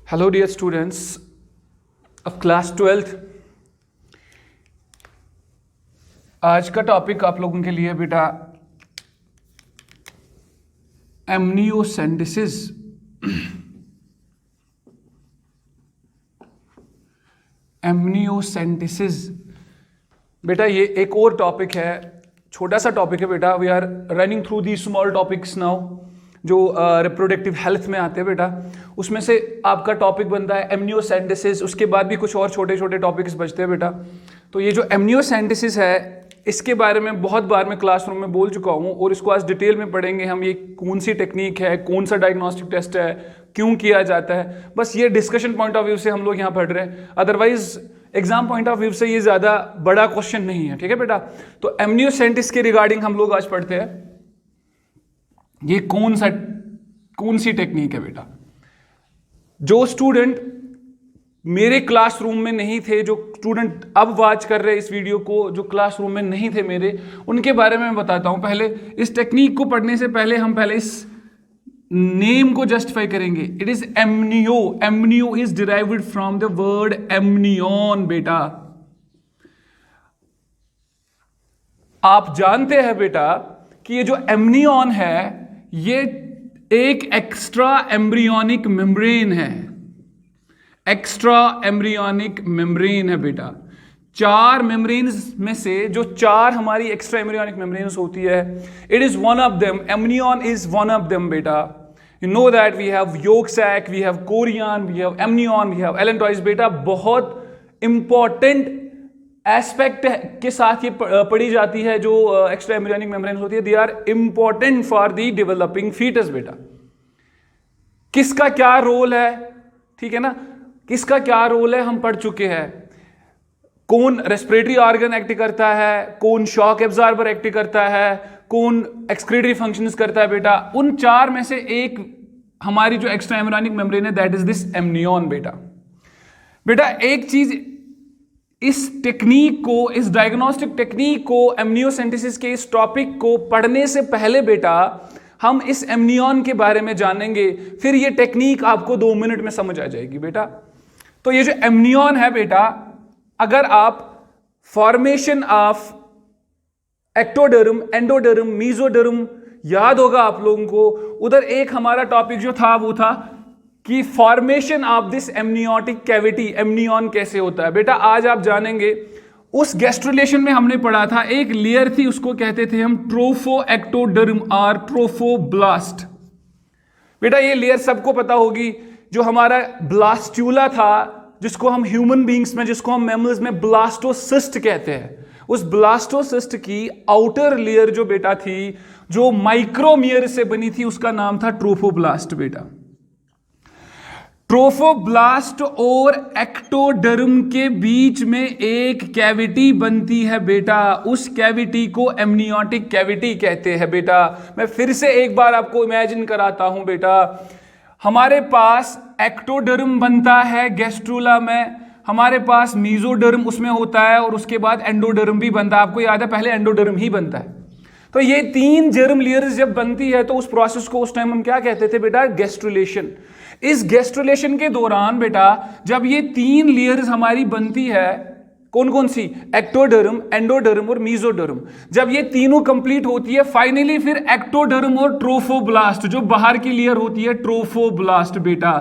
Hello dear students of class 12th। आज का topic आप लोगों के लिए बेटा एमनियोसेंटेसिस। एमनियोसेंटेसिस बेटा ये एक और टॉपिक है, छोटा सा टॉपिक है बेटा। We are running through the small topics now जो रिप्रोडक्टिव हेल्थ में आते हैं बेटा। उसमें से आपका टॉपिक बनता है एमनियोसेंटेसिस, उसके बाद भी कुछ और छोटे छोटे टॉपिक्स बचते हैं बेटा। तो ये जो एमनियोसेंटेसिस है इसके बारे में बहुत बार मैं क्लासरूम में बोल चुका हूँ और इसको आज डिटेल में पढ़ेंगे हम। ये कौन सी टेक्निक है, कौन सा डायग्नोस्टिक टेस्ट है, क्यों किया जाता है, बस ये डिस्कशन पॉइंट ऑफ व्यू से हम लोग यहाँ पढ़ रहे हैं। Otherwise exam point of view से ये ज़्यादा बड़ा क्वेश्चन नहीं है, ठीक है बेटा। तो एमनियोसेंटेसिस के रिगार्डिंग हम लोग आज पढ़ते हैं। ये कौन सी टेक्निक है बेटा। जो स्टूडेंट मेरे क्लासरूम में नहीं थे, जो स्टूडेंट अब वॉच कर रहे हैं इस वीडियो को, जो क्लासरूम में नहीं थे मेरे, उनके बारे में मैं बताता हूं। पहले इस टेक्निक को पढ़ने से पहले हम पहले इस नेम को जस्टिफाई करेंगे। It is एमनियो। एमनियो is derived from the word amnion बेटा। आप जानते हैं बेटा कि ये जो एमनियन है ये एक एक्स्ट्रा एम्ब्रियोनिक मेम्ब्रेन है। एक्स्ट्रा एम्ब्रियोनिक मेम्ब्रेन है बेटा। चार मेम्ब्रेन्स में से जो चार हमारी एक्स्ट्रा एम्ब्रियोनिक मेम्ब्रेन्स होती है, it is one of them. Amnion is one of them बेटा। You know that we have yolk sac, we have chorion, we have amnion, we have allantoids बेटा। बहुत इंपॉर्टेंट एस्पेक्ट के साथ ये पढ़ी जाती है। जो एक्स्ट्रा एम्ब्रियोनिक मेम्ब्रेन्स होती है, they are important for the developing foetus बेटा। किसका क्या रोल है, ठीक है ना, किसका क्या रोल है हम पढ़ चुके हैं। कौन रेस्पिरेटरी ऑर्गन एक्ट करता है, कौन शॉक एब्जॉर्बर एक्ट करता है, कौन एक्सक्रीटरी फंक्शंस करता है बेटा। उन चार में से एक हमारी जो एक्स्ट्रा एम्ब्रियोनिक मेम्ब्रेन है, दैट इज दिस एमनियन बेटा। बेटा एक चीज, इस टेक्निक को, इस डायग्नोस्टिक टेक्निक को, एमनियोसेंटेसिस के इस टॉपिक को पढ़ने से पहले बेटा हम इस एमनियन के बारे में जानेंगे, फिर ये टेक्निक आपको 2 मिनट में समझ आ जाएगी बेटा। तो ये जो एमनियन है बेटा, अगर आप formation of ectoderm, endoderm, mesoderm याद होगा आप लोगों को, उधर एक हमारा टॉपिक जो था वो था कि formation of this amniotic cavity, amnion कैसे होता है बेटा। आज आप जानेंगे। उस गैस्ट्रुलेशन में हमने पढ़ा था एक लेयर थी, उसको कहते थे हम ट्रोफो एक्टोडर्म और ट्रोफोब्लास्ट बेटा। ये लेयर सबको पता होगी। जो हमारा ब्लास्ट्यूला था, जिसको हम ह्यूमन बींग्स में, जिसको हम मैमल्स में ब्लास्टोसिस्ट कहते हैं, उस ब्लास्टोसिस्ट की आउटर लेयर जो बेटा थी, जो माइक्रोमियर से बनी थी, उसका नाम था ट्रोफोब्लास्ट बेटा। ट्रोफोब्लास्ट और एक्टोडर्म के बीच में एक कैविटी बनती है बेटा। उस कैविटी को एमनियोटिक कैविटी कहते हैं बेटा। मैं फिर से एक बार आपको इमेजिन कराता हूं बेटा। हमारे पास एक्टोडर्म बनता है गैस्ट्रुला में, हमारे पास मीजोडर्म उसमें होता है, और उसके बाद एंडोडर्म भी बनता है। आपको याद है पहले एंडोडर्म ही बनता है। तो ये 3 जर्म लेयर्स जब बनती है तो उस प्रोसेस को उस टाइम हम क्या कहते थे बेटा, गैस्ट्रुलेशन। इस गैस्ट्रुलेशन के दौरान बेटा जब ये 3 लेयर्स हमारी बनती है, कौन कौन सी, एक्टोडर्म, एंडोडर्म और मीजोडर्म, जब ये तीनों कंप्लीट होती है, फाइनली फिर एक्टोडर्म और ट्रोफोब्लास्ट, जो बाहर की लेयर होती है, ट्रोफोब्लास्ट बेटा।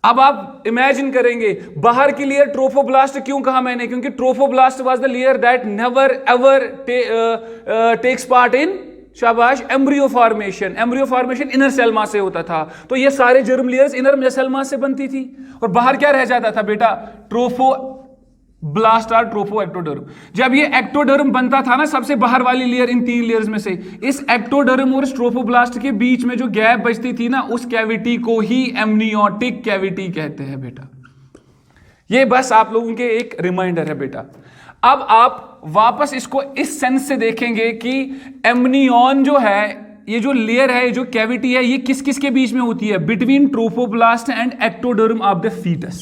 अब आप इमेजिन करेंगे बाहर की लेयर ट्रोफोब्लास्ट क्यों कहा मैंने, क्योंकि trophoblast was the layer that never ever takes part in, शाबाश, embryo formation. Embryo formation inner cell mass से होता था। तो ये सारे germ layers inner cell mass से बनती थी, और बाहर क्या रह जाता था बेटा, ट्रोफोब्लास्ट और ट्रोफो एक्टोडर्म। जब ये एक्टोडर्म बनता था ना, सबसे बाहर वाली लेयर इन 3 लेयर्स में से, इस एक्टोडर्म और ट्रोफोब्लास्ट के बीच में जो गैप बचती थी ना, उस कैविटी को ही एमनियोटिक कैविटी कहते हैं बेटा। ये बस आप लोगों के एक रिमाइंडर है बेटा। अब आप वापस इसको इस सेंस से देखेंगे कि एमनियन जो है, ये जो लेयर है, जो कैविटी है, ये किस किस के बीच में होती है, between trophoblast and ectoderm of the foetus.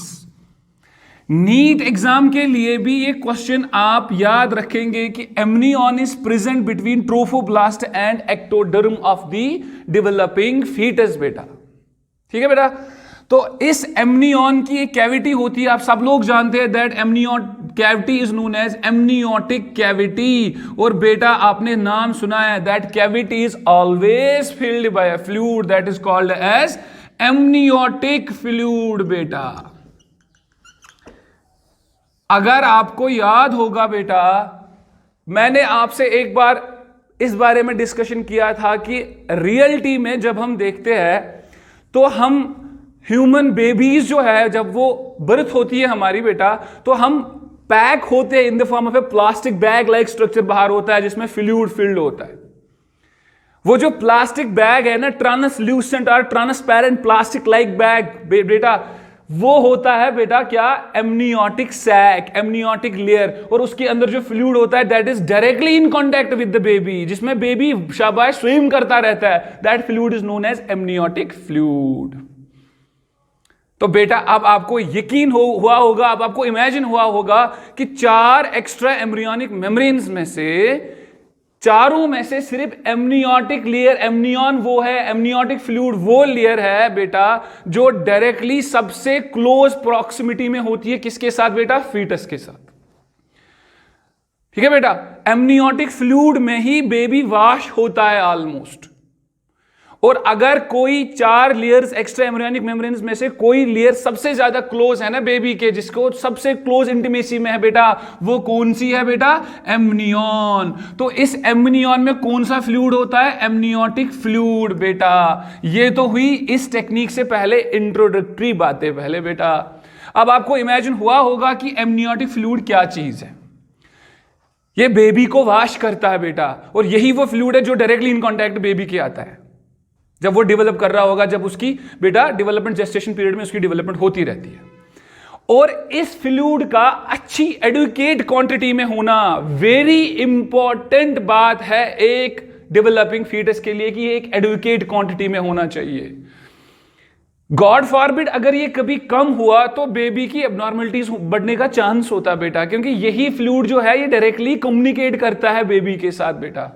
NEET exam के लिए भी ये क्वेश्चन आप याद रखेंगे कि amnion is present between trophoblast and ectoderm of the developing foetus बेटा। ठीक है बेटा। तो इस एमनियन की एक कैविटी होती है, आप सब लोग जानते हैं that amnion cavity is known as amniotic cavity. और बेटा आपने नाम सुना है that cavity is always filled by a fluid that is called as amniotic fluid. बेटा अगर आपको याद होगा बेटा, मैंने आपसे एक बार इस बारे में डिस्कशन किया था कि रियलिटी में जब हम देखते हैं तो हम ह्यूमन बेबीज जो है जब वो बर्थ होती है हमारी बेटा, तो हम पैक होते हैं in the form of A plastic bag like structure बाहर होता है जिसमें फ्लूइड फिल्ड होता है। वो जो प्लास्टिक बैग है ना, ट्रांसल्यूसेंट और ट्रांसपेरेंट प्लास्टिक लाइक बैग बेटा, वो होता है बेटा क्या, एमनियोटिक सैक, एमनियोटिक लेयर। और उसके अंदर जो फ्लूइड होता है that is directly in contact with the baby, जिसमें बेबी शाबाश स्विम करता रहता है, that fluid is known as amniotic fluid. तो बेटा अब आपको यकीन हुआ होगा, अब आपको इमेजिन हुआ होगा कि 4 एक्स्ट्रा एम्ब्रियोनिक मेम्ब्रेन्स में से चारों में से सिर्फ एमनियोटिक लेयर, एमनियन वो है, एमनियोटिक फ्लूइड वो लेयर है बेटा जो डायरेक्टली सबसे क्लोज प्रॉक्सिमिटी में होती है किसके साथ बेटा, फीटस के साथ। ठीक है बेटा, एमनियोटिक फ्लूइड में ही बेबी वॉश होता है ऑलमोस्ट। और अगर कोई 4 लेयर्स एक्स्ट्रा एम्ब्रियोनिक मेम्ब्रेन्स में से कोई लेयर सबसे ज्यादा क्लोज है ना बेबी के, जिसको सबसे क्लोज इंटीमेसी में है बेटा, वो कौन सी है बेटा, एमनियन। तो इस एमनियन में कौन सा फ्लूइड होता है, एमनियोटिक फ्लूइड बेटा। ये तो हुई इस टेक्निक से पहले इंट्रोडक्टरी बातें पहले बेटा। अब आपको इमेजिन हुआ होगा कि एमनियोटिक फ्लूइड क्या चीज है। ये बेबी को वॉश करता है बेटा, और यही वो फ्लूइड है जो डायरेक्टली इन कॉन्टैक्ट बेबी के आता है जब वो डेवलप कर रहा होगा, जब उसकी बेटा डेवलपमेंट जेस्टेशन पीरियड में उसकी डेवलपमेंट होती रहती है। और इस फ्लूइड का अच्छी एडुकेट क्वांटिटी में होना वेरी इंपॉर्टेंट बात है एक डेवलपिंग फीटस के लिए, कि एक एडुकेट क्वांटिटी में होना चाहिए। गॉड फॉरबिड अगर ये कभी कम हुआ तो बेबी की एबनॉर्मलिटीज बढ़ने का चांस होता है बेटा, क्योंकि यही फ्लूइड जो है ये डायरेक्टली कम्युनिकेट करता है बेबी के साथ बेटा।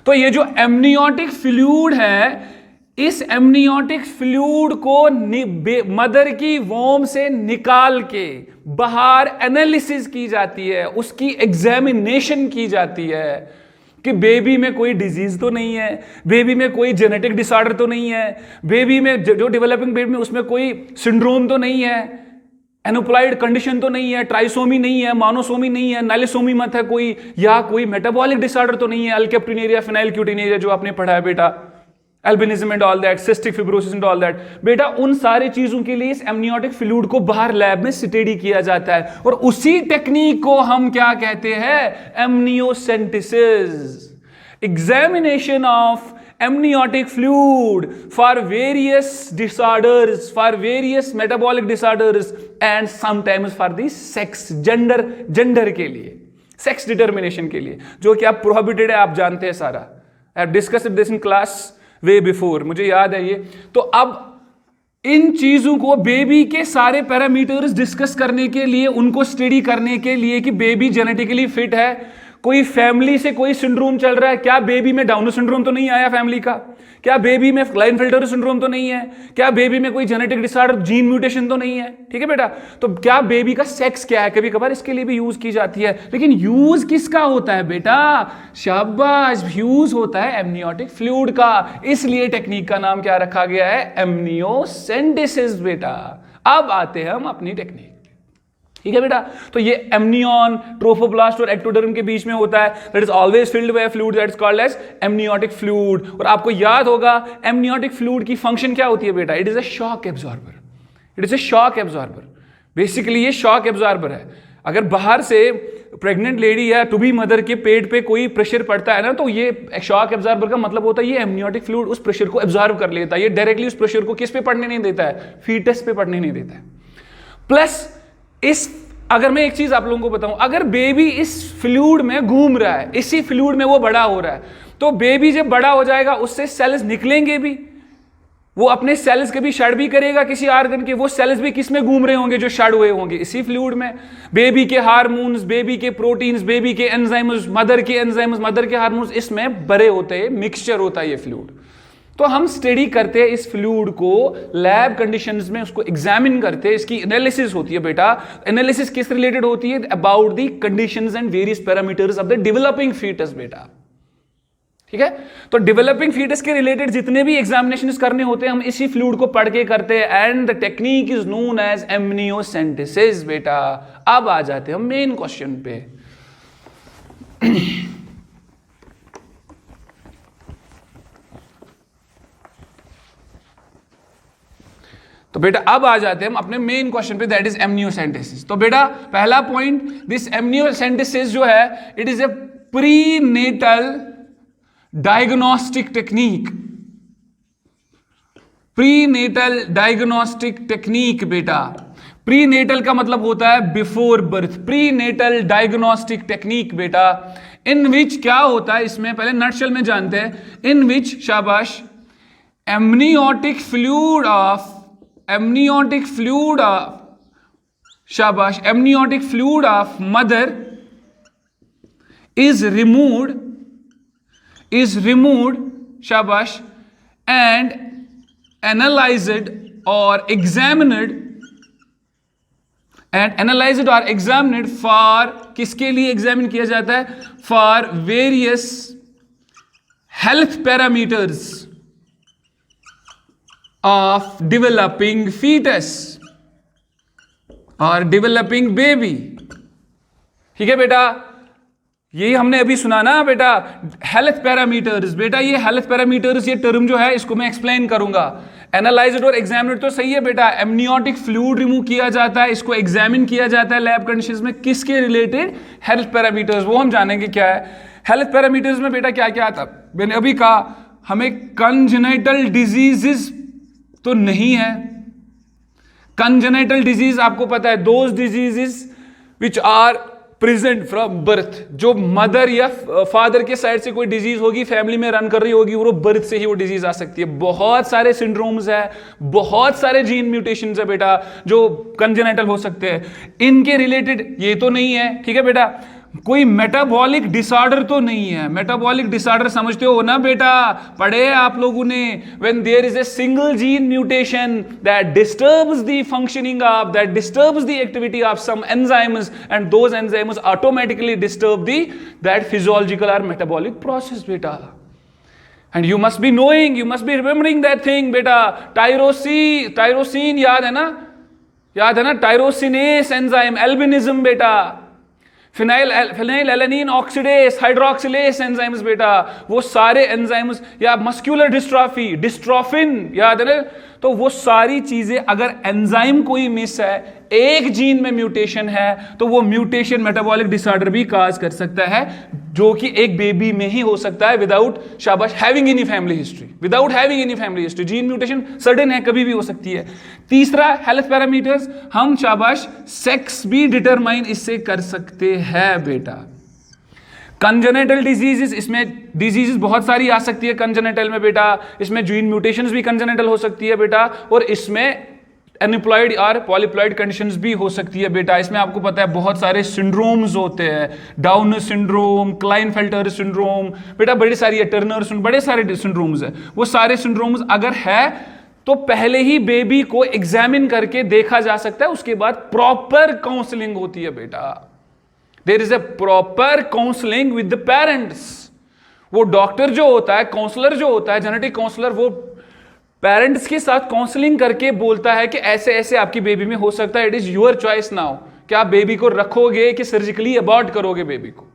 तो ये जो एमनियोटिक फ्लूइड है, इस एमनियोटिक फ्लूइड को मदर की वोम से निकाल के बाहर एनालिसिस की जाती है, उसकी एग्जामिनेशन की जाती है कि बेबी में कोई डिजीज तो नहीं है, बेबी में कोई जेनेटिक डिसऑर्डर तो नहीं है, बेबी में जो डेवलपिंग बेबी में उसमें कोई सिंड्रोम तो नहीं है, एनोप्लाइड कंडीशन तो नहीं है, ट्राइसोमी नहीं है, मोनोसोमी नहीं है, नाइलोसोमी मत है कोई, या कोई मेटाबॉलिक डिसऑर्डर तो नहीं है, अल्केप्टिनेरिया, फिनाइलक्यूटिनेरिया जो आपने पढ़ा है बेटा, albinism and all that, cystic fibrosis and all that बेटा। उन सारी चीजों के लिए इस एमनियोटिक फ्लूइड को बाहर लैब में स्टडी किया जाता है, और उसी टेक्निक को हम क्या कहते हैं, amniocentesis, examination of amniotic fluid for various disorders, for various metabolic disorders and sometimes for the sex, gender के लिए, sex determination के लिए, जो कि आप prohibited है, आप जानते हैं सारा, I have discussed this in class way before, मुझे याद है ये। तो अब इन चीजों को बेबी के सारे पैरामीटर्स डिस्कस करने के लिए, उनको स्टडी करने के लिए कि बेबी जेनेटिकली फिट है, कोई फैमिली से कोई सिंड्रोम चल रहा है, क्या बेबी में डाउन सिंड्रोम तो नहीं आया फैमिली का, क्या बेबी में क्लाइनफेल्टर सिंड्रोम तो नहीं है, क्या बेबी में कोई जेनेटिक डिसऑर्डर जीन म्यूटेशन तो नहीं है। ठीक है बेटा, तो क्या बेबी का सेक्स क्या है, कभी कभार इसके लिए भी यूज की जाती है, लेकिन यूज किसका होता है बेटा, शाबाश, यूज होता है एमनियोटिक फ्लूइड का। इसलिए टेक्निक का नाम क्या रखा गया है, एमनियोसेंटेसिस बेटा। अब आते हैं हम अपनी टेक्निक। ठीक है बेटा, तो ये एमनियन ट्रोफोब्लास्ट और एक्टोडर्म के बीच में होता है, that is always filled by fluid that is called as amniotic fluid. और आपको याद होगा एमनियोटिक फ्लूइड की फंक्शन क्या होती है बेटा, it is a shock absorber, it is a shock absorber. Basically ये शॉक एब्जॉर्बर है। अगर बाहर से प्रेग्नेंट लेडी या टू बी मदर के पेट पे कोई प्रेशर पड़ता है ना, तो ये शॉक एब्जॉर्बर का मतलब होता है ये एमनियोटिक फ्लूइड उस प्रेशर को एब्जॉर्ब कर लेता है, ये डायरेक्टली उस प्रेशर को किस पे पड़ने नहीं देता है, फीटस पे पड़ने नहीं देता है। प्लस अगर मैं एक चीज आप लोगों को बताऊं, अगर बेबी इस फ्लूइड में घूम रहा है, इसी फ्लूइड में वो बड़ा हो रहा है, तो बेबी जब बड़ा हो जाएगा उससे सेल्स निकलेंगे भी, वो अपने सेल्स के भी शेड भी करेगा किसी ऑर्गन के, वो सेल्स भी किस में घूम रहे होंगे जो शेड हुए होंगे, इसी फ्लूइड में। बेबी के हार्मोन्स, बेबी के प्रोटीन्स, बेबी के एंजाइम्स, मदर के एंजाइम्स, मदर के हार्मोन्स, इसमें भरे होते हैं, मिक्सचर होता है ये फ्लूइड। तो हम स्टडी करते हैं इस फ्लूइड को, लैब कंडीशंस में उसको एग्जामिन करते हैं, इसकी एनालिसिस होती है बेटा। एनालिसिस किस रिलेटेड होती है? About the conditions and various parameters of the developing foetus बेटा, ठीक है। तो डेवलपिंग फीटस के रिलेटेड जितने भी एग्जामिनेशंस करने होते हैं हम इसी फ्लूइड को पढ़ के करते हैं, and the technique is known as amniocentesis बेटा। अब आ जाते हैं हम मेन क्वेश्चन पे। तो बेटा अब आ जाते हैं हम अपने मेन क्वेश्चन पे, दैट इज एमनियोसेंटेसिस। तो बेटा पहला पॉइंट, दिस एमनियोसेंटेसिस जो है it is a prenatal diagnostic technique. Prenatal diagnostic technique बेटा, प्रीनेटल का मतलब होता है before birth, prenatal diagnostic technique बेटा, इन विच क्या होता है इसमें, पहले नटशेल में जानते हैं, इन विच शाबाश एमनियोटिक फ्लूइड ऑफ शाबाश amniotic fluid of mother is removed shabash and analyzed or examined for किसके लिए एग्जामिन किया जाता है? for various health parameters of developing fetus or developing baby, ठीक है बेटा। यही हमने अभी सुना ना बेटा, हेल्थ पैरामीटर्स बेटा। ये हेल्थ पैरामीटर्स ये टर्म जो है इसको मैं एक्सप्लेन करूंगा। एनालाइज्ड और एग्जामिनेड तो सही है बेटा, एमनियोटिक फ्लूइड रिमूव किया जाता है, इसको एग्जामिन किया जाता है लैब कंडीशंस में, किसके रिलेटेड? Health parameters. वो हम जानेंगे क्या है हेल्थ पैरामीटर्स में बेटा, क्या क्या आता। मैंने अभी कहा हमें कंजेनिटल डिजीजेस तो नहीं है। कंजेनिटल डिजीज आपको पता है, those diseases which are present from birth, जो मदर या फादर के साइड से कोई डिजीज होगी फैमिली में रन कर रही होगी, वो बर्थ से ही वो डिजीज आ सकती है। बहुत सारे सिंड्रोम्स है, बहुत सारे जीन म्यूटेशंस है बेटा जो कंजेनिटल हो सकते हैं, इनके रिलेटेड ये तो नहीं है, ठीक है बेटा। कोई मेटाबॉलिक डिसऑर्डर तो नहीं है। मेटाबॉलिक डिसऑर्डर समझते हो ना बेटा, पढ़े आप लोगों ने, when there is a single gene mutation that disturbs the functioning of, that disturbs the activity of some enzymes, and those enzymes automatically disturb the that physiological और मेटाबॉलिक प्रोसेस बेटा। And you must be knowing, you must be remembering that thing बेटा। Tyrosine याद है ना, tyrosinase enzyme, albinism बेटा, phenylalanine oxidase, hydroxylase enzymes बेटा, वो सारे एंजाइम्स, या मस्कुलर डिस्ट्रॉफी, डिस्ट्रोफिन याद है ना। तो वो सारी चीजें अगर एंजाइम कोई मिस है, एक जीन में म्यूटेशन है, तो वो म्यूटेशन मेटाबॉलिक डिसऑर्डर भी काज कर सकता है, जो कि एक बेबी में ही हो सकता है विदाउट शाबाश having any family history, without having any family history. Gene mutation sudden है, कभी भी हो सकती है। तीसरा हेल्थ पैरामीटर्स, हम शाबाश सेक्स भी डिटरमाइन इससे कर सकते हैं बेटा। कंजेनिटल डिजीजेस, इसमें डिजीजेस बहुत सारी आ सकती है कंजेनिटल में बेटा, इसमें जीन म्यूटेशंस भी कंजेनिटल हो सकती है बेटा, और इसमें एनिप्लॉइड और पॉलीप्लॉइड कंडीशंस भी हो सकती है बेटा। इसमें आपको पता है बहुत सारे सिंड्रोम्स होते हैं, डाउन सिंड्रोम, क्लाइनफेल्टर सिंड्रोम बेटा, बड़ी सारी है, टर्नर सिंड्रोम, बड़े सारे सिंड्रोम्स है। वो सारे सिंड्रोम्स अगर है तो पहले ही बेबी को एग्जामिन करके देखा जा सकता है, उसके बाद प्रॉपर काउंसलिंग होती है बेटा। There is a proper counselling with the parents. वो डॉक्टर जो होता है, काउंसलर जो होता है, जेनेटिक काउंसलर, वो पेरेंट्स के साथ काउंसलिंग करके बोलता है कि ऐसे ऐसे आपकी बेबी में हो सकता है, it is your choice now, क्या आप बेबी को रखोगे कि सर्जिकली अबॉर्ट करोगे बेबी को।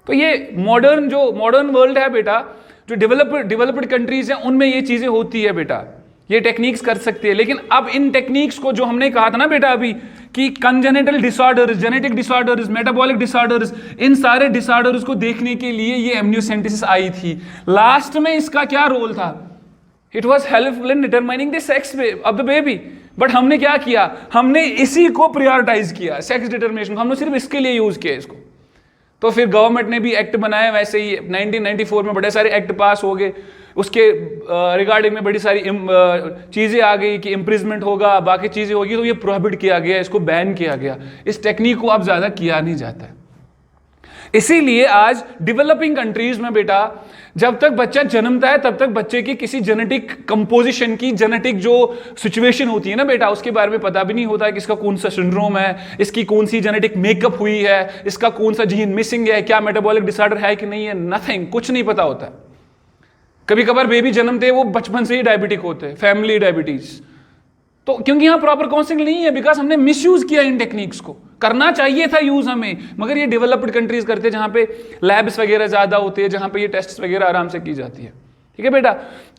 तो ये मॉडर्न वर्ल्ड है बेटा, जो डेवलप्ड कंट्रीज हैं उनमें ये चीजें होती है बेटा, ये टेक्निक्स कर सकती है। लेकिन अब इन टेक्निक्स को, जो हमने कहा था ना बेटा अभी कि congenital disorders, genetic disorders, metabolic disorders, इन सारे डिसऑर्डर्स को देखने के लिए ये एमनियोसेंटेसिस आई थी। लास्ट में इसका क्या रोल था? It was helpful in determining the sex of the baby. But हमने क्या किया? हमने इसी को प्रायोरिटाइज किया, सेक्स डिटरमिनेशन, हमने सिर्फ इसके लिए यूज किया इसको। तो फिर गवर्नमेंट ने भी एक्ट बनाया, वैसे ही 1994 में बड़े सारे एक्ट पास हो गए, उसके रिगार्डिंग में बड़ी सारी चीज़ें आ गई कि इम्प्रिजमेंट होगा, बाकी चीज़ें होगी, तो ये प्रोहिबिट किया गया, इसको बैन किया गया। इस टेक्निक को अब ज़्यादा किया नहीं जाता है। इसीलिए आज डेवलपिंग कंट्रीज में बेटा जब तक बच्चा जन्मता है तब तक बच्चे की किसी जेनेटिक कंपोजिशन की जेनेटिक जो सिचुएशन होती है ना बेटा, उसके बारे में पता भी नहीं होता है कि इसका कौन सा सिंड्रोम है, इसकी कौन सी जेनेटिक मेकअप हुई है, इसका कौन सा जीन मिसिंग है, क्या मेटाबॉलिक डिसऑर्डर है कि नहीं है, नथिंग, कुछ नहीं पता होता है। कभी कभार बेबी जन्मते हैं वो बचपन से ही डायबिटिक होते हैं, फैमिली डायबिटीज, तो क्योंकि यहां प्रॉपर काउंसलिंग नहीं है, बिकॉज हमने मिसयूज किया इन टेक्निक्स को। करना चाहिए था यूज हमें, मगर ये डेवलप्ड कंट्रीज करते हैं जहां पे लैब्स वगैरह ज्यादा होते हैं, जहां पे ये टेस्ट वगैरह आराम से की जाती है। ठीक है बेटा,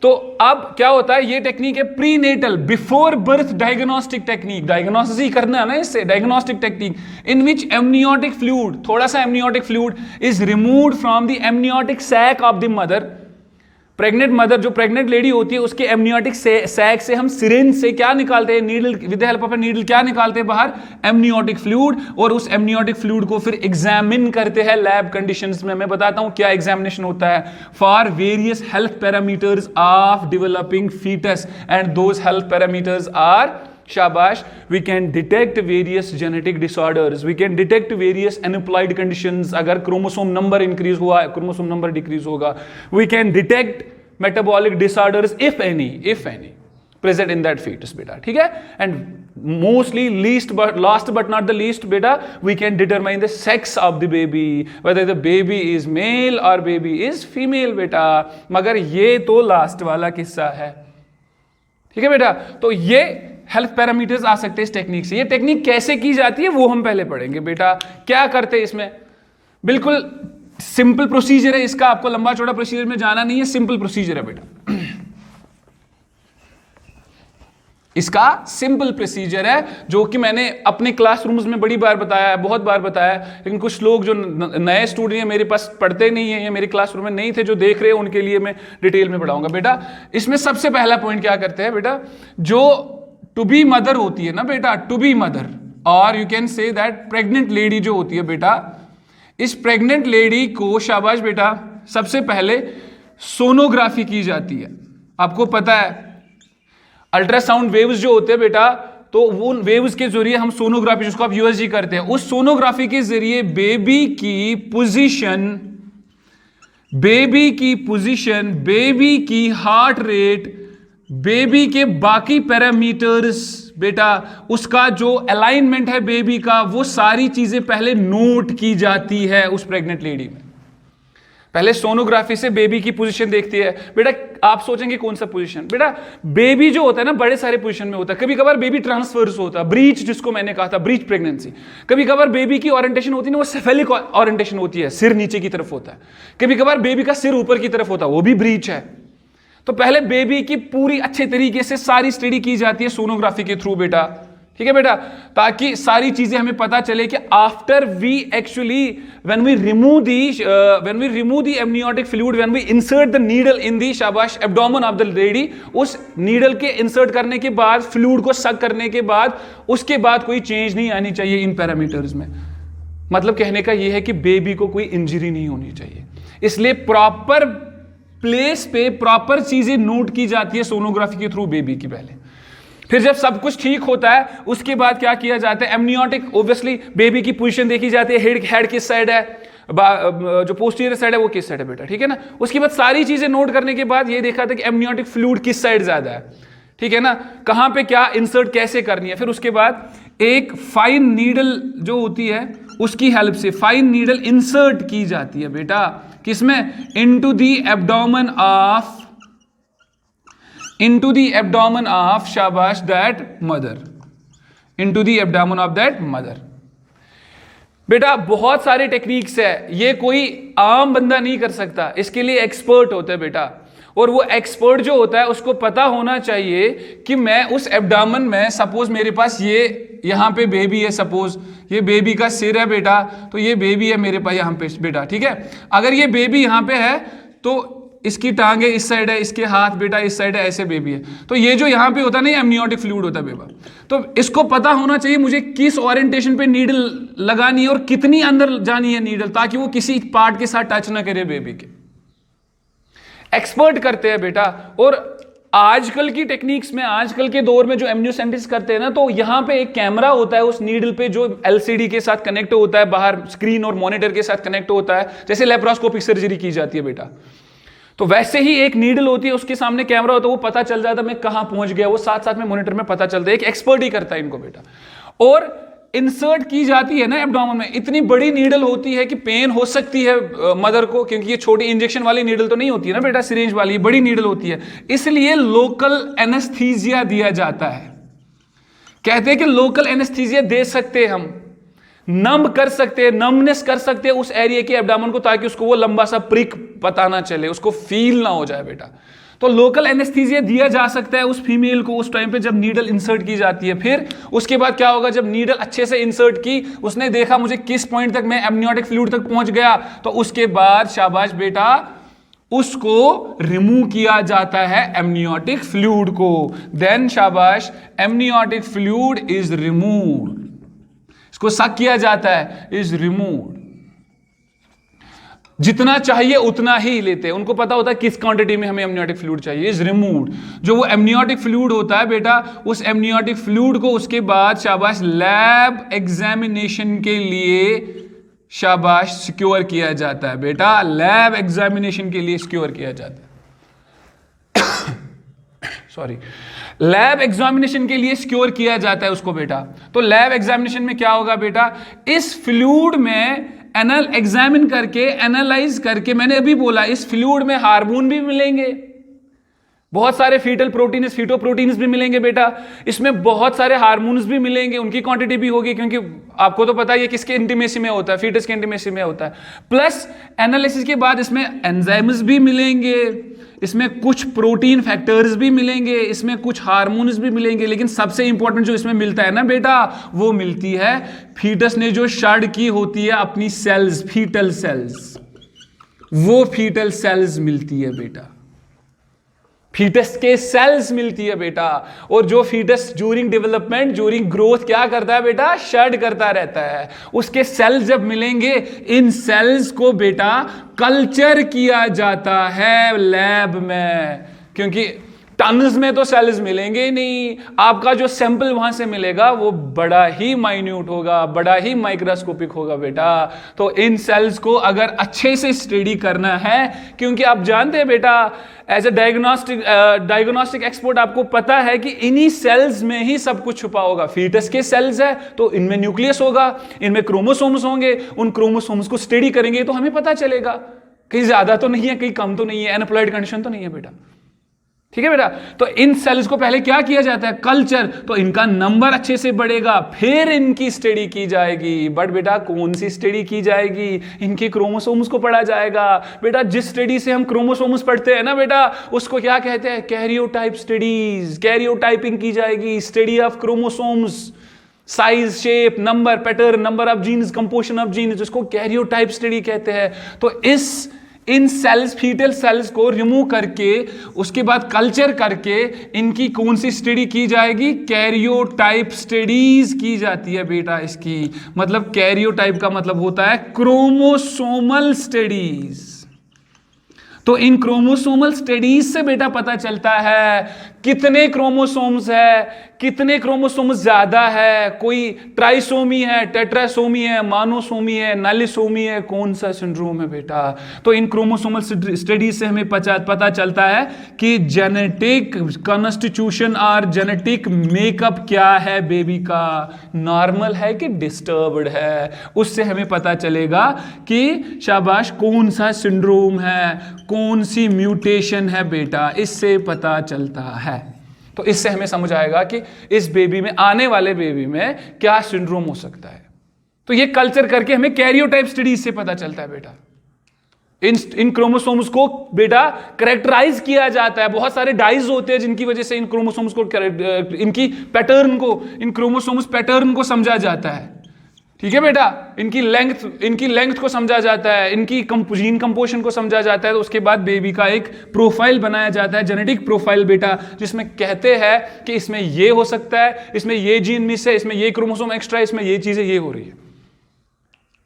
तो अब क्या होता है, ये टेक्निक है prenatal before birth diagnostic technique, diagnosis ही करना है ना इससे, diagnostic technique in which amniotic fluid, थोड़ा सा amniotic fluid is removed from the amniotic sac of the mother. Pregnant mother, जो प्रेग्नेंट लेडी होती है, उसके एमनियोटिक सैक से हम सिरिंज से क्या निकालते हैं, needle, with the help of a needle क्या निकालते हैं बाहर, एमनियोटिक फ्लूइड, और उस एमनियोटिक फ्लूइड को फिर एग्जामिन करते हैं लैब कंडीशंस में। मैं बताता हूं क्या एग्जामिनेशन होता है, for various health parameters of developing foetus, and those health parameters are, शाबाश, we can detect various genetic disorders, we can detect various aneuploid conditions, अगर क्रोमोसोम नंबर इंक्रीज हुआ, क्रोमोसोम नंबर डिक्रीज होगा, we can detect metabolic disorders if any present in that fetus बेटा, ठीक है। and mostly last but not the least बेटा, we can determine the sex of the baby, whether the baby is male or baby is female बेटा, मगर ये तो last वाला किस्सा है। ठीक है बेटा, तो ये हेल्थ पैरामीटर्स आ सकते हैं इस टेक्निक से। ये टेक्निक कैसे की जाती है वो हम पहले पढ़ेंगे बेटा। क्या करते हैं इसमें, बिल्कुल सिंपल प्रोसीजर है इसका, आपको लंबा चौड़ा प्रोसीजर में जाना नहीं है, सिंपल प्रोसीजर है बेटा। इसका सिंपल प्रोसीजर है जो कि मैंने अपने क्लासरूम्स में बड़ी बार बताया है, बहुत बार बताया है, लेकिन कुछ लोग जो नए स्टूडेंट हैं मेरे पास पढ़ते नहीं है या मेरे क्लासरूम में नहीं थे, जो देख रहे हैं उनके लिए मैं डिटेल में पढ़ाऊंगा बेटा। इसमें सबसे पहला पॉइंट क्या करते हैं बेटा, जो टू बी मदर होती है ना बेटा, टू बी मदर, और you can say that pregnant lady जो होती है बेटा, इस प्रेग्नेंट लेडी को, शाबाश बेटा, सबसे पहले सोनोग्राफी की जाती है। आपको पता है अल्ट्रासाउंड वेव्स जो होते हैं बेटा, तो वो वेव्स के जरिए हम सोनोग्राफी, जिसको आप यूएसजी करते हैं, उस सोनोग्राफी के जरिए बेबी की पोजीशन, बेबी की हार्ट रेट, बेबी के बाकी पैरामीटर्स बेटा, उसका जो अलाइनमेंट है बेबी का, वो सारी चीजें पहले नोट की जाती है उस प्रेग्नेंट लेडी में। पहले सोनोग्राफी से बेबी की पोजीशन देखती है बेटा। आप सोचेंगे कौन सा पोजीशन, बेटा बेबी जो होता है ना बड़े सारे पोजीशन में होता है। कभी कभार बेबी ट्रांसफर्स होता है, ब्रीच जिसको मैंने कहा था, ब्रीच प्रेगनेंसी। कभी कभार बेबी की ओरिएंटेशन होती है ना, वो सेफेलिक ओरिएंटेशन होती है, सिर नीचे की तरफ होता है। कभी कभार बेबी का सिर ऊपर की तरफ होता है, वो भी ब्रीच है। तो पहले बेबी की पूरी अच्छे तरीके से सारी स्टडी की जाती है सोनोग्राफी के थ्रू बेटा, ठीक है बेटा, ताकि सारी चीजें हमें पता चले कि after we actually when we remove the amniotic fluid, when we insert the needle in the, शाबाश, एब्डोमेन ऑफ द लेडी, उस नीडल के इंसर्ट करने के बाद, फ्लूइड को सक करने के बाद, उसके बाद कोई चेंज नहीं आनी चाहिए इन पैरामीटर्स में। मतलब कहने का यह है कि बेबी को कोई इंजरी नहीं होनी चाहिए, इसलिए प्रॉपर प्लेस पे प्रॉपर चीजें नोट की जाती है सोनोग्राफी के थ्रू बेबी की पहले। फिर जब सब कुछ ठीक होता है उसके बाद क्या किया जाता है, एमनियोटिक, ओब्वियसली बेबी की पोजीशन देखी जाती है, हेड किस साइड है, जो पोस्टीरियर साइड है वो किस साइड है बेटा, ठीक है ना। उसके बाद सारी चीजें नोट करने के बाद ये देखा था कि एमनियोटिक फ्लूइड किस साइड ज्यादा है, ठीक है ना, कहां पे क्या इंसर्ट कैसे करनी है। फिर उसके बाद एक फाइन नीडल जो होती है उसकी हेल्प से फाइन नीडल इंसर्ट की जाती है बेटा, किसमें, इनटू द एब्डोमेन ऑफ शाबाश that mother, into the abdomen of that mother. बेटा बहुत सारे टेक्निक्स है, ये कोई आम बंदा नहीं कर सकता, इसके लिए एक्सपर्ट होते हैं बेटा, और वो एक्सपर्ट जो होता है उसको पता होना चाहिए कि मैं उस एब्डोमेन में, सपोज मेरे पास ये यहां पे बेबी है, सपोज ये बेबी का सिर है बेटा, तो ये बेबी है मेरे पास यहां पे बेटा, ठीक है। अगर ये बेबी यहां पे है तो इसकी टांगे इस साइड है, इसके हाथ बेटा इस साइड है, ऐसे बेबी है। तो ये जो यहां पे होता है ना, एमनियोटिक फ्लूइड होता है बेबा, तो इसको पता होना चाहिए मुझे किस ओरिएंटेशन पे नीडल लगानी है और कितनी अंदर जानी है नीडल, ताकि वो किसी पार्ट के साथ टच ना करे बेबी के। एक्सपर्ट करते हैं बेटा, और आजकल की टेक्निक्स में, आजकल के दौर में जो एमनियोसेंटेसिस करते हैं ना, तो यहां पे एक कैमरा होता है उस नीडल पे जो एलसीडी के साथ कनेक्ट होता है, बाहर स्क्रीन और मॉनिटर के साथ कनेक्ट होता है, जैसे लेप्रोस्कोपिक सर्जरी की जाती है बेटा। तो वैसे ही एक नीडल होती है, उसके सामने कैमरा होता है, वो पता चल जाता है मैं कहां पहुंच गया, वो साथ साथ में मॉनिटर में पता चलता है। एक एक्सपर्ट ही करता है इनको बेटा। और इंसर्ट की जाती है ना एब्डोमेन में, इतनी बड़ी नीडल होती है कि पेन हो सकती है मदर को, क्योंकि ये छोटी इंजेक्शन वाली नीडल तो नहीं होती है ना बेटा, सिरिंज वाली बड़ी नीडल होती है, इसलिए लोकल एनेस्थीसिया दिया जाता है। कहते हैं कि लोकल एनेस्थीसिया दे सकते हैं हम, नम कर सकते हैं, नमनेस कर सकते हैं उस एरिया के एब्डोमेन को, ताकि उसको वो लंबा सा प्रिक पता ना चले, उसको फील ना हो जाए बेटा। तो लोकल एनेस्थीसिया दिया जा सकता है उस फीमेल को उस टाइम पे जब नीडल इंसर्ट की जाती है। फिर उसके बाद क्या होगा, जब नीडल अच्छे से इंसर्ट की, उसने देखा मुझे किस पॉइंट तक मैं एमनियोटिक फ्लूइड तक पहुंच गया, तो उसके बाद शाबाश बेटा उसको रिमूव किया जाता है एमनियोटिक फ्लूइड को। देन शाबाश एमनियोटिक फ्लूइड इज रिमूव्ड, इसको सक किया जाता है, इज रिमूव्ड। जितना चाहिए उतना ही लेते हैं, उनको पता होता है किस क्वांटिटी में हमें एमनियोटिक फ्लूइड चाहिए, इज रिमूव्ड। जो वो एमनियोटिक फ्लूइड होता है बेटा, उस एमनियोटिक फ्लूइड को उसके बाद शाबाश लैब एग्जामिनेशन के लिए शाबाश सिक्योर किया जाता है बेटा, लैब एग्जामिनेशन के लिए सिक्योर किया जाता है सॉरी, लैब एग्जामिनेशन के लिए सिक्योर किया जाता है उसको बेटा। तो लैब एग्जामिनेशन में क्या होगा बेटा, इस फ्लूइड में एग्जामिन करके, एनालाइज करके, मैंने अभी बोला इस फ्लूइड में हार्मोन भी मिलेंगे, बहुत सारे फीटल प्रोटीन, फीटो प्रोटीन्स भी मिलेंगे बेटा, इसमें बहुत सारे हार्मोन्स भी मिलेंगे, उनकी क्वांटिटी भी होगी, क्योंकि आपको तो पता है ये किसके इंटीमेसी में होता है, फीटस के इंटीमेसी में होता है। प्लस एनालिसिस के बाद इसमें एंजाइम्स भी मिलेंगे, इसमें कुछ प्रोटीन फैक्टर्स भी मिलेंगे, इसमें कुछ हार्मोन्स भी मिलेंगे, लेकिन सबसे इंपॉर्टेंट जो इसमें मिलता है ना बेटा, वो मिलती है फीटस ने जो शड की होती है अपनी सेल्स, फीटल सेल्स, वो फीटल सेल्स मिलती है बेटा, फीटस के सेल्स मिलती है बेटा। और जो foetus during development, during growth क्या करता है बेटा, शेड करता रहता है, उसके सेल्स जब मिलेंगे, इन सेल्स को बेटा कल्चर किया जाता है लैब में, क्योंकि टन्स में तो सेल्स मिलेंगे ही नहीं, आपका जो सैंपल वहां से मिलेगा वो बड़ा ही माइन्यूट होगा, बड़ा ही माइक्रोस्कोपिक होगा बेटा। तो इन सेल्स को अगर अच्छे से स्टडी करना है, क्योंकि आप जानते हैं बेटा एज ए डायग्नोस्टिक एक्सपर्ट आपको पता है कि इन्हीं सेल्स में ही सब कुछ छुपा होगा। फीटस के सेल्स है तो इनमें न्यूक्लियस होगा, इनमें क्रोमोसोम्स होंगे, उन क्रोमोसोम्स को स्टडी करेंगे तो हमें पता चलेगा कहीं ज्यादा तो नहीं है, कहीं कम तो नहीं है, एनप्लॉयड कंडीशन तो नहीं है बेटा, ठीक है बेटा। तो इन सेल्स को पहले क्या किया जाता है, कल्चर, तो इनका नंबर अच्छे से बढ़ेगा, फिर इनकी स्टडी की जाएगी। बट बेटा कौन सी स्टडी की जाएगी, इनके क्रोमोसोम्स को पढ़ा जाएगा बेटा। जिस स्टडी से हम क्रोमोसोम्स पढ़ते हैं ना बेटा, उसको क्या कहते हैं, कैरियोटाइप स्टडीज, कैरियोटाइपिंग की जाएगी, study of chromosomes, size, shape, number, pattern, number of genes, composition of genes, जिसको कैरियोटाइप स्टडी कहते हैं। तो इन सेल्स, फीटल सेल्स को रिमूव करके उसके बाद कल्चर करके इनकी कौन सी स्टडी की जाएगी, कैरियोटाइप स्टडीज की जाती है बेटा। इसकी मतलब कैरियोटाइप का मतलब होता है क्रोमोसोमल स्टडीज। तो इन क्रोमोसोमल स्टडीज से बेटा पता चलता है कितने क्रोमोसोम्स है, कितने क्रोमोसोम्स ज्यादा है, कोई ट्राइसोमी है, टेट्रासोमी है, मानोसोमी है, नालिसोमी है, कौन सा सिंड्रोम है बेटा। तो इन क्रोमोसोमल स्टडीज से हमें पता चलता है कि जेनेटिक कॉन्स्टिट्यूशन और जेनेटिक मेकअप क्या है बेबी का, नॉर्मल है कि डिस्टर्ब्ड है। उससे हमें पता चलेगा कि शाबाश कौन सा सिंड्रोम है, कौन सी म्यूटेशन है बेटा, इससे पता चलता है। तो इससे हमें समझ आएगा कि इस बेबी में, आने वाले बेबी में क्या सिंड्रोम हो सकता है। तो ये कल्चर करके हमें कैरियोटाइप स्टडीज से पता चलता है बेटा। इन क्रोमोसोम्स को बेटा करेक्टराइज किया जाता है, बहुत सारे डाइज होते हैं जिनकी वजह से इन क्रोमोसोम्स को, इनकी पैटर्न को, इन क्रोमोसोम्स पैटर्न को समझा जाता है, ठीक है बेटा। इनकी लेंथ को समझा जाता है, इनकी जीन कंपोजिशन को समझा जाता है। तो उसके बाद बेबी का एक प्रोफाइल बनाया जाता है, जेनेटिक प्रोफाइल बेटा, जिसमें कहते हैं कि इसमें ये हो सकता है, इसमें ये जीन मिस है, इसमें ये क्रोमोसोम एक्स्ट्रा, इसमें ये चीजें ये हो रही है,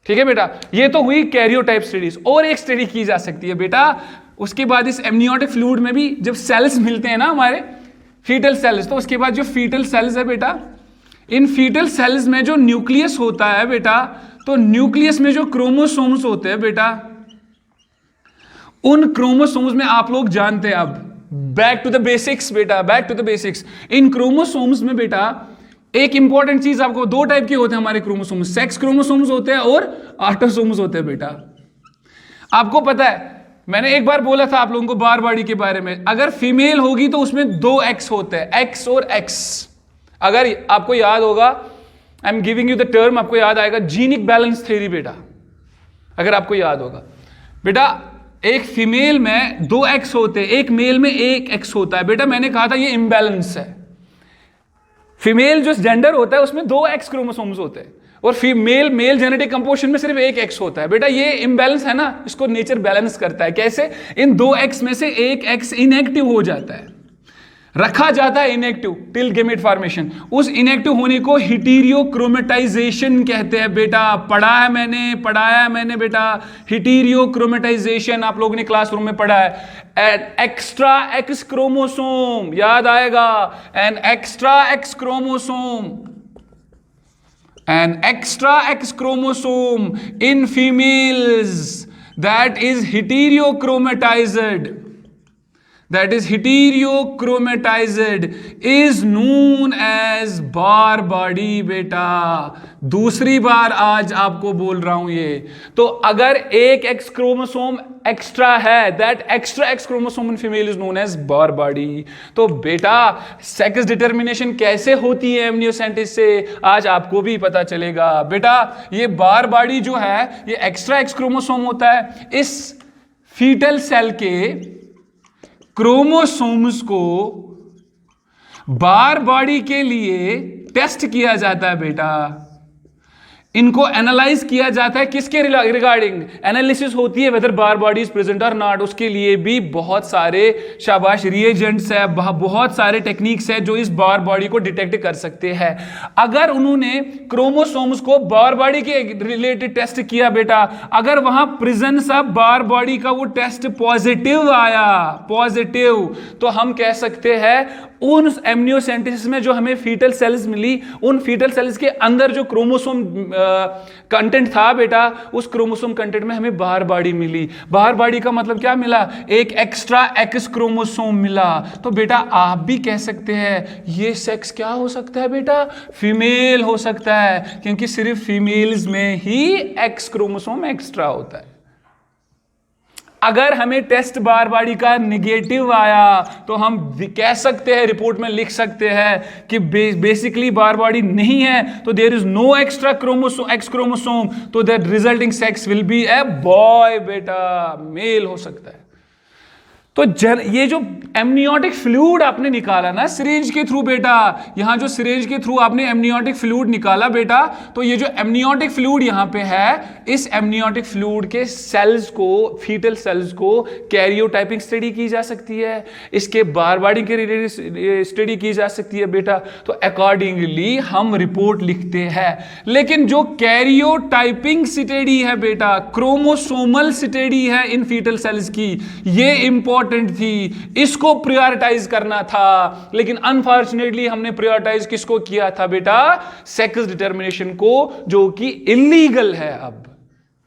ठीक है बेटा। ये तो हुई कैरियोटाइप स्टडीज। और एक स्टडी की जा सकती है बेटा, उसके बाद इस एमनियोटिक फ्लूइड में भी जब सेल्स मिलते हैं ना हमारे फीटल सेल्स, तो उसके बाद जो फीटल सेल्स है बेटा, इन फीटल सेल्स में जो न्यूक्लियस होता है बेटा, तो न्यूक्लियस में जो क्रोमोसोम्स होते हैं बेटा, उन क्रोमोसोम्स में आप लोग जानते हैं, अब बैक टू द बेसिक्स बेटा, बैक टू द बेसिक्स। इन क्रोमोसोम्स में बेटा एक इंपॉर्टेंट चीज, आपको दो टाइप के होते हैं हमारे क्रोमोसोम्स, सेक्स क्रोमोसोम्स होते हैं और ऑटोसोम्स होते हैं बेटा। आपको पता है, मैंने एक बार बोला था आप लोगों को बार बॉडी के बारे में, अगर फीमेल होगी तो उसमें दो एक्स होते हैं, एक्स और एक्स। अगर आपको याद होगा, I am giving you the term, आपको याद आएगा जीनिक बैलेंस थ्योरी बेटा, अगर आपको याद होगा बेटा, एक फीमेल में दो एक्स होते हैं, एक मेल में एक एक्स होता है बेटा। मैंने कहा था ये इम्बैलेंस है। फीमेल जो जेंडर होता है उसमें दो एक्स क्रोमोसोम्स होते हैं और फीमेल मेल जेनेटिक कंपोजिशन में सिर्फ एक एक्स होता है बेटा। ये इम्बैलेंस है ना, इसको नेचर बैलेंस करता है। कैसे? इन दो एक्स में से एक एक्स इनएक्टिव हो जाता है, रखा जाता है इनएक्टिव टिल गेमेट फॉर्मेशन। उस इनएक्टिव होने को हिटीरियोक्रोमेटाइजेशन कहते हैं बेटा। पढ़ाया है मैंने बेटा, हिटीरियोक्रोमेटाइजेशन आप लोगों ने क्लासरूम में पढ़ा है। एक्स्ट्रा एक्स क्रोमोसोम, याद आएगा, an extra X chromosome, an extra X chromosome in females that is heterochromatized, is known as bar body बेटा। दूसरी बार आज आपको बोल रहा हूं ये। तो अगर एक एक्स क्रोमोसोम एक्स्ट्रा है, that extra X chromosome in female is known as Barr body. तो बेटा सेक्स डिटर्मिनेशन कैसे होती है एमनियोसेंटेसिस से, आज आपको भी पता चलेगा बेटा। ये बार बॉडी जो है, ये एक्स्ट्रा एक्स क्रोमोसोम होता है। इस फीटल सेल के क्रोमोसोम्स को बार बॉडी के लिए टेस्ट किया जाता है बेटा। इनको एनालाइज किया जाता है, किसके रिगार्डिंग? एनालिसिस होती है whether Barr body is present और नॉट। उसके लिए भी बहुत सारे शाबाश रिएजेंट्स है, बहुत सारे टेक्निक्स है जो इस बार बॉडी को डिटेक्ट कर सकते हैं। अगर उन्होंने क्रोमोसोम्स को बार बॉडी के रिलेटेड टेस्ट किया बेटा, अगर वहां प्रेजेंस ऑफ बार बॉडी का वो टेस्ट पॉजिटिव आया, पॉजिटिव, तो हम कह सकते हैं उन एमनियोसेंटेसिस में जो हमें फीटल सेल्स मिली, उन फीटल सेल्स के अंदर जो क्रोमोसोम कंटेंट था बेटा, उस क्रोमोसोम कंटेंट में हमें बार बॉडी मिली। बार बॉडी का मतलब क्या मिला? एक एक्स्ट्रा एक्स क्रोमोसोम मिला। तो बेटा आप भी कह सकते हैं ये सेक्स क्या हो सकता है बेटा? फीमेल हो सकता है, क्योंकि सिर्फ फीमेल्स में ही एक्स क्रोमोसोम एक्स्ट्रा होता है। अगर हमें टेस्ट बार बॉडी का नेगेटिव आया तो हम कह सकते हैं, रिपोर्ट में लिख सकते हैं कि बेसिकली बार बॉडी नहीं है, तो there is no extra chromosome, X chromosome, तो that resulting sex will be a boy बेटा, मेल हो सकता है। तो ये जो एमनियोटिक फ्लूइड आपने निकाला ना सिरिंज के थ्रू बेटा, यहां जो सिरिंज के थ्रू आपने एमनियोटिक फ्लूइड निकाला बेटा, तो ये जो एमनियोटिक फ्लूइड यहां पे है, इस एमनियोटिक फ्लूइड के सेल्स को, फीटल सेल्स को कैरियोटाइपिंग स्टडी की जा सकती है, इसके बार बॉडी के रिलेटेड स्टडी की जा सकती है बेटा। तो अकॉर्डिंगली हम रिपोर्ट लिखते हैं। लेकिन जो कैरियोटाइपिंग स्टडी है बेटा, क्रोमोसोमल स्टडी है इन फीटल सेल्स की, ये इंपॉर्टेंट थी, इसको प्रायोरिटाइज करना था। लेकिन अनफॉर्चुनेटली हमने प्रायोरिटाइज किसको किया था बेटा? सेक्स डिटर्मिनेशन को, जो कि इलीगल है अब।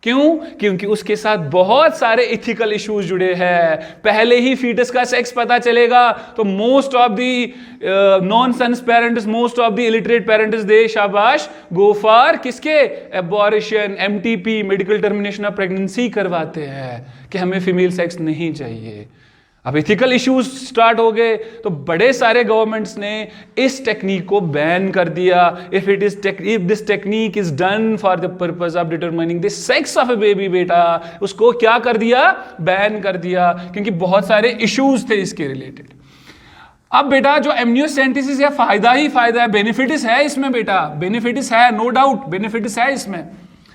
क्यों? क्योंकि उसके साथ बहुत सारे इथिकल इश्यूज जुड़े हैं। पहले ही फीटस का सेक्स पता चलेगा तो most of the nonsense parents, most of the illiterate parents, they शाबाश गो फॉर किसके? Abortion, MTP, medical termination of pregnancy करवाते हैं कि हमें फीमेल सेक्स नहीं चाहिए। अब इथिकल इश्यूज स्टार्ट हो गए तो बड़े सारे गवर्नमेंट्स ने इस टेक्निक को बैन कर दिया। If this technique is done for the purpose of determining the sex of A baby बेटा, उसको क्या कर दिया? बैन कर दिया, क्योंकि बहुत सारे इश्यूज थे इसके रिलेटेड। अब बेटा जो एमनियोसेंटेसिस है, फायदा ही फायदा है, बेनिफिट्स है इसमें बेटा, बेनिफिट्स है, नो डाउट बेनिफिट्स है इसमें।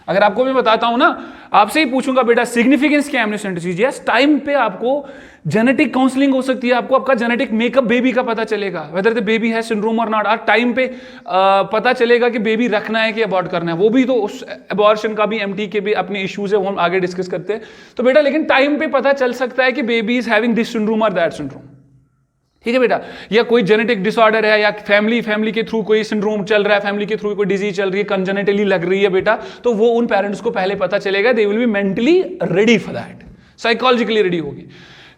अगर आपको मैं बताता हूं ना, आपसे ही पूछूंगा बेटा सिग्निफिकेंस क्या एमनियोसेंटेसिस, यस टाइम पे आपको जेनेटिक काउंसलिंग हो सकती है, आपको आपका जेनेटिक मेकअप बेबी का पता चलेगा, वेदर द बेबी है सिंड्रोम और नॉट, और टाइम पे पता चलेगा कि बेबी रखना है कि अबॉर्ट करना है। वो भी तो उस अबॉर्शन का भी एमटी के भी अपने इश्यूज है, वो हम आगे डिस्कस करते हैं। तो बेटा लेकिन टाइम पे पता चल सकता है कि baby is having this syndrome और दैट सिंड्रोम, ठीक है बेटा, या कोई जेनेटिक डिसऑर्डर है, या फैमिली के थ्रू कोई सिंड्रोम चल रहा है, फैमिली के थ्रू कोई डिजीज चल रही है, कंजेनिटली लग रही है बेटा, तो वो उन पेरेंट्स को पहले पता चलेगा, they will be mentally ready for that, psychologically ready होगी।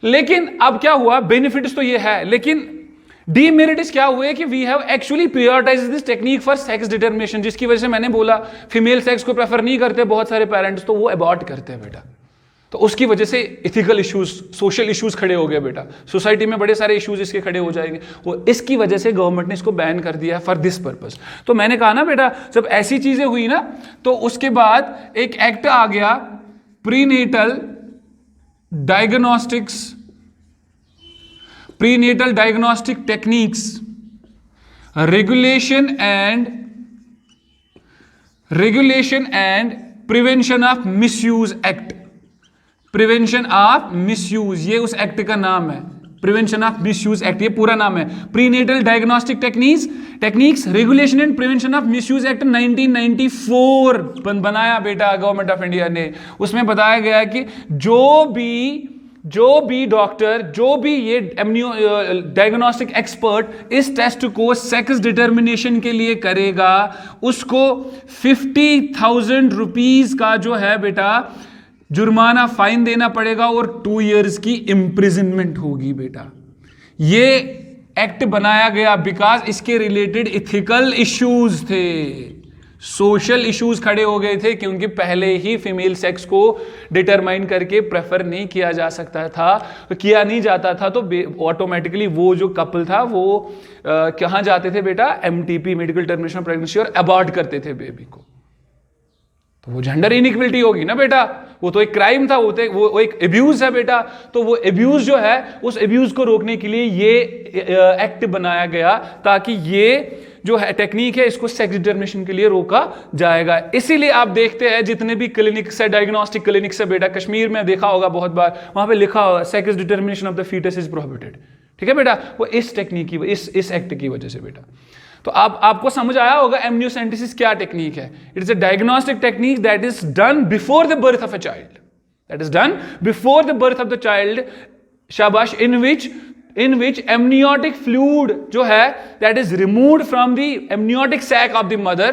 लेकिन अब क्या हुआ, बेनिफिट्स तो ये है, लेकिन डीमेरिट्स क्या हुए कि we have actually prioritize this technique for sex determination, जिसकी वजह से मैंने बोला फीमेल सेक्स को प्रेफर नहीं करते बहुत सारे पेरेंट्स, तो वो अबॉर्ट करते हैं बेटा। तो उसकी वजह से इथिकल इश्यूज, सोशल इश्यूज खड़े हो गए बेटा, सोसाइटी में बड़े सारे इश्यूज इसके खड़े हो जाएंगे, वो इसकी वजह से गवर्नमेंट ने इसको बैन कर दिया फॉर दिस पर्पस। तो मैंने कहा ना बेटा, जब ऐसी चीजें हुई ना, तो उसके बाद एक एक्ट आ गया, prenatal diagnostic techniques regulation and prevention of misuse act, prevention of misuse, ये उस एक्ट का नाम है, प्रिवेंशन ऑफ मिसयूज एक्ट, ये पूरा नाम है, prenatal diagnostic techniques regulation and prevention of misuse act 1994 बनाया बेटा गवर्नमेंट ऑफ इंडिया ने। उसमें बताया गया कि जो भी डॉक्टर, जो भी ये डायग्नोस्टिक एक्सपर्ट इस टेस्ट को सेक्स डिटर्मिनेशन के लिए करेगा, उसको 50,000 रुपीज का जो है बेटा जुर्माना, फाइन देना पड़ेगा, और 2 इयर्स की इंप्रिजनमेंट होगी बेटा। ये एक्ट बनाया गया बिकॉज इसके रिलेटेड इथिकल इश्यूज थे, सोशल इश्यूज खड़े हो गए थे, क्योंकि पहले ही फीमेल सेक्स को डिटरमाइन करके प्रेफर नहीं किया जा सकता था, किया नहीं जाता था, तो ऑटोमेटिकली वो जो कपल था वो कहाँ जाते थे बेटा, MTP, medical termination of pregnancy, और अबॉर्ट करते थे बेबी को। तो वो जेंडर इनइक्वलिटी होगी ना बेटा, वो तो एक क्राइम था, वो एक एब्यूज है बेटा। तो वो एब्यूज जो है, उस एब्यूज को रोकने के लिए ये एक्ट बनाया गया, ताकि ये जो है टेक्निक है, इसको सेक्स डिटर्मिनेशन के लिए रोका जाएगा। इसीलिए आप देखते हैं जितने भी क्लिनिक्स है, डायग्नोस्टिक क्लिनिक्स है बेटा, कश्मीर में देखा होगा बहुत बार, वहां पे लिखा होगा sex determination of the foetus is prohibited, ठीक है बेटा, वो इस टेक्निक की, इस एक्ट की वजह से बेटा। तो आपको समझ आया होगा एमनियोसेंटेसिस क्या टेक्निक है। It is a diagnostic technique that is done before the birth of a child, that is done before the birth of the child, शाबाश, in which amniotic fluid जो है that is removed from the amniotic sac of the mother,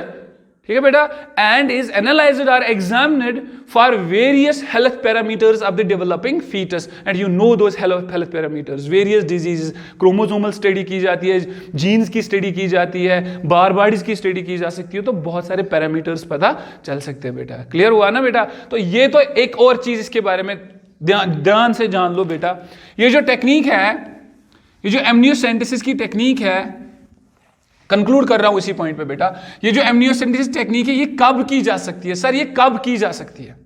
ठीक है बेटा, and is analyzed or examined for various health parameters of the developing fetus, and you know those health parameters, various diseases, chromosomal study की जाती है, genes की study की जाती है, बार बॉडीज की study की जा सकती है, तो बहुत सारे पैरामीटर्स पता चल सकते हैं बेटा। क्लियर हुआ ना बेटा? तो ये तो एक और चीज इसके बारे में ध्यान से जान लो बेटा। ये जो टेक्निक है, ये जो एमनियोसेंटेसिस की टेक्निक है, कंक्लूड कर रहा हूं इसी पॉइंट पे बेटा, ये जो एमनियोसेंटेसिस टेक्निक है, ये कब की जा सकती है? सर ये कब की जा सकती है?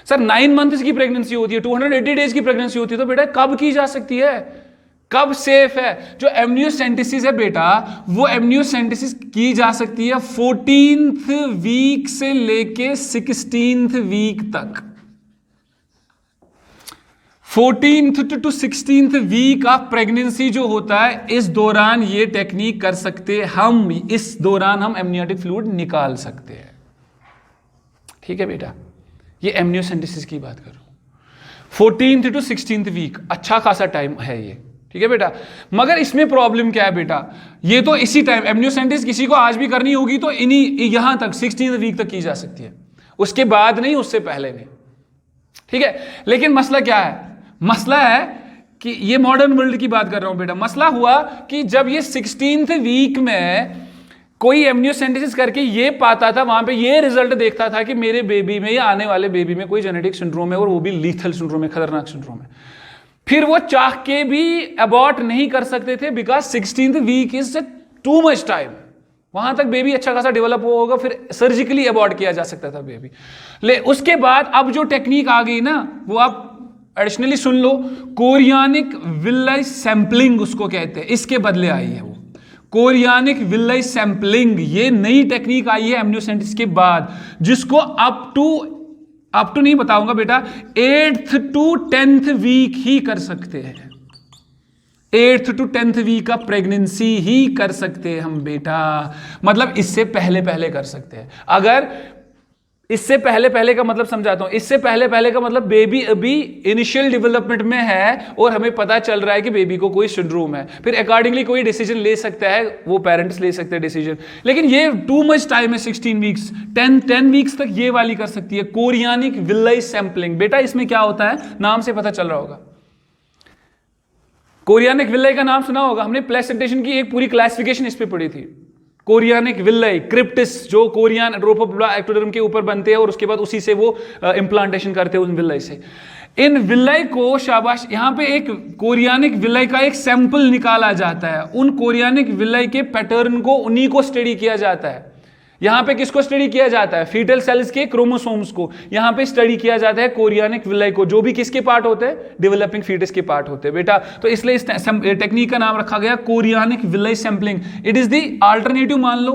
सर 9 मंथ्स की प्रेगनेंसी होती है, 280 डेज की प्रेगनेंसी होती है, तो बेटा कब की जा सकती है? कब सेफ है? जो एमनियोसेंटेसिस है बेटा, वो एमनियोसेंटेसिस की जा सकती है 14th वीक से लेके 16th वीक तक। 14th to 16th week of pregnancy जो होता है, इस दौरान ये टेक्निक कर सकते हैं हम, इस दौरान हम एमनियोटिक फ्लूइड निकाल सकते हैं, ठीक है बेटा। ये एमनियोसेंटेसिस की बात कर रहा हूं। 14th to 16th वीक अच्छा खासा टाइम है ये, ठीक है बेटा। मगर इसमें प्रॉब्लम क्या है बेटा, ये तो इसी टाइम एमनियोसेंटेसिस किसी को आज भी करनी होगी तो इन्हीं यहां तक 16th वीक तक की जा सकती है, उसके बाद नहीं, उससे पहले नहीं, ठीक है। लेकिन मसला क्या है? मसला है कि ये मॉडर्न वर्ल्ड की बात कर रहा हूं बेटा। मसला हुआ कि जब ये 16th वीक में कोई एमनियोसेंटेसिस करके ये पाता था, वहां पे ये रिजल्ट देखता था कि मेरे बेबी में या आने वाले बेबी में कोई जेनेटिक सिंड्रोम है, और वो भी लीथल सिंड्रोम है, खतरनाक सिंड्रोम है, फिर वो चाह के भी अबॉर्ट नहीं कर सकते थे, because 16th week is too much time. वहां तक बेबी अच्छा खासा डेवलप होगा, फिर सर्जिकली अबॉर्ट किया जा सकता था बेबी। उसके बाद अब जो टेक्निक आ गई ना, वो आप एडिशनली सुन लो, कोरियानिक विलाई सैंपलिंग उसको कहते हैं, इसके बदले आई है वो कोरियानिक विलाई सैंपलिंग, ये नई टेक्निक आई है एमनियोसेंटेसिस के बाद, जिसको अप टू नहीं बताऊंगा बेटा, 8th to 10th वीक ही कर सकते हैं। 8th to 10th वीक का प्रेगनेंसी ही कर सकते हैं हम बेटा, मतलब इससे पहले पहले कर सकते हैं। अगर इससे पहले पहले का मतलब समझाता हूं, इससे पहले पहले का मतलब बेबी अभी इनिशियल डेवलपमेंट में है और हमें पता चल रहा है कि बेबी को कोई सिंड्रोम है, फिर अकॉर्डिंगली कोई डिसीजन ले सकता है, वो पेरेंट्स ले सकते हैं डिसीजन। लेकिन ये टू मच टाइम है, 16 वीक्स, 10 वीक्स तक ये वाली कर सकती है कोरियानिक विलाई सैंपलिंग। बेटा इसमें क्या होता है, नाम से पता चल रहा होगा, कोरियानिक विलाई का नाम सुना होगा, हमने प्लेसेंटेशन की एक पूरी क्लासिफिकेशन इस पे पढ़ी थी। कोरियानिक विलाई, क्रिप्टिस जो कोरियन ड्रोफोब्ला एक्टोडर्म के ऊपर बनते हैं और उसके बाद उसी से वो इम्प्लांटेशन करते हैं उन विलाई से। इन विलाई को शाबाश, यहां पे एक कोरियानिक विलाई का एक सैंपल निकाला जाता है, उन कोरियानिक विलाई के पैटर्न को उन्हीं को स्टडी किया जाता है। यहां पे किसको स्टडी किया जाता है, फीटल सेल्स के क्रोमोसोम्स को यहां पे स्टडी किया जाता है, कोरियानिक विलाई को, जो भी किसके पार्ट होते हैं, डेवलपिंग फीटस के पार्ट होते हैं बेटा। तो इसलिए इस टेक्निक का नाम रखा गया chorionic villi sampling. It is the alternative, मान लो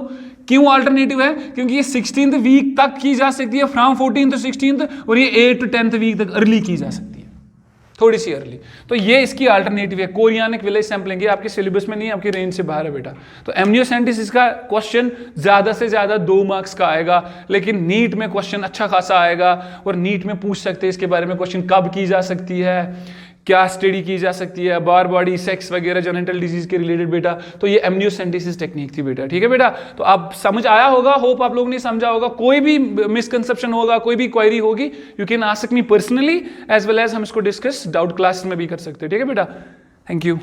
क्यों अल्टरनेटिव है, क्योंकि ये 16th वीक तक की जा सकती है, फ्रॉम 14th to 16th, और ये 8th to 10th वीक तक अर्ली की जा सकती है, थोड़ी सी अर्ली। तो ये इसकी अल्टरनेटिव है कोरियानिक विलाई सैंपलिंग। ये आपके सिलेबस में नहीं है, आपकी रेंज से बाहर है बेटा। तो एमनियोसेंटेसिस का क्वेश्चन ज्यादा से ज्यादा 2 मार्क्स का आएगा, लेकिन नीट में क्वेश्चन अच्छा खासा आएगा, और नीट में पूछ सकते हैं इसके बारे में क्वेश्चन, कब की जा सकती है, क्या स्टडी की जा सकती है, बार बॉडी, सेक्स वगैरह, जेनिटल डिजीज के रिलेटेड बेटा। तो ये एमनियोसेंटेसिस टेक्निक थी बेटा, ठीक है बेटा। तो आप समझ आया होगा, होप आप लोगों ने समझा होगा। कोई भी मिसकंसेप्शन होगा, कोई भी क्वेरी होगी, you can ask me personally as well as हम इसको डिस्कस डाउट क्लास में भी कर सकते हैं, ठीक है बेटा। Thank you.